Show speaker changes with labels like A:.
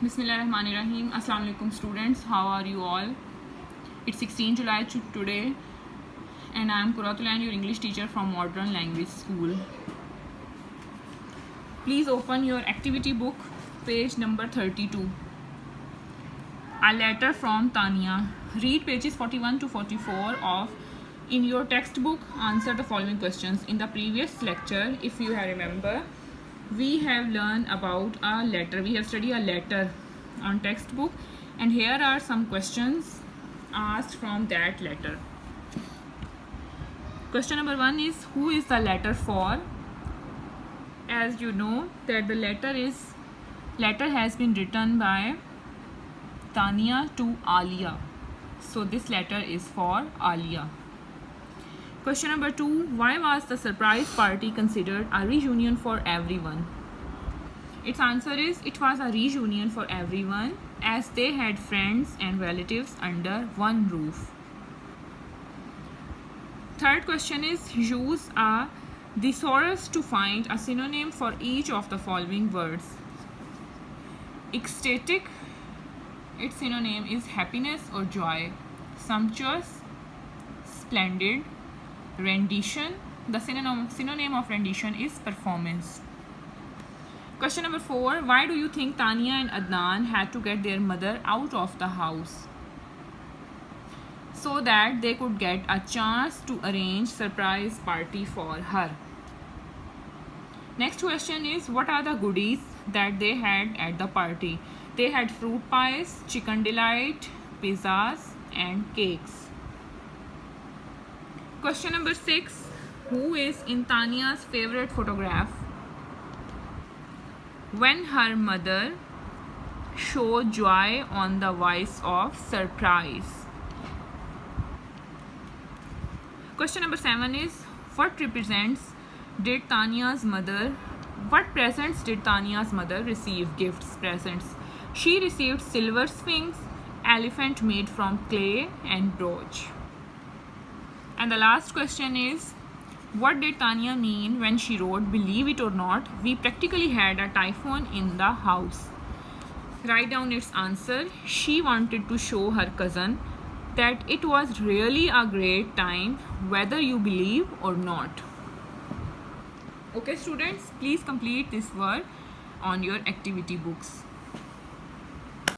A: Bismillahirrahmanirrahim. Assalamu alaikum students. How are you all? It's 16 July today and I am Kuratulan, your English teacher from Modern Language School. Please open your activity book, page number 32. A letter from Tania. Read pages 41 to 44 of in your textbook. Answer the following questions. In the previous lecture, if you remember, we have learned about a letter. We have studied a letter on textbook, and here are some questions asked from that letter. Question number 1 is, who is the letter for? As you know that the letter has been written by Tania to Alia, so this letter is for Alia. Question number 2, why was the surprise party considered a reunion for everyone? Its answer is, it was a reunion for everyone as they had friends and relatives under one roof. Third question is, use a thesaurus to find a synonym for each of the following words. Ecstatic, its synonym is happiness or joy. Sumptuous, splendid. Rendition, the synonym of rendition is performance. Question number 4, why do you think Tania and Adnan had to get their mother out of the house? So that they could get a chance to arrange surprise party for her. Next question is, what are the goodies that they had at the party? They had fruit pies, chicken delight, pizzas and cakes. Question number 6, who is in Tania's favorite photograph? When her mother showed joy on the voice of surprise. Question number 7 is, what presents did Tania's mother receive? Gifts, presents. She received silver sphinx, elephant made from clay and brooch. And the last question is, what did Tania mean when she wrote, believe it or not, we practically had a typhoon in the house? Write down its answer. She wanted to show her cousin that it was really a great time, whether you believe or not. Okay students, please complete this work on your activity books.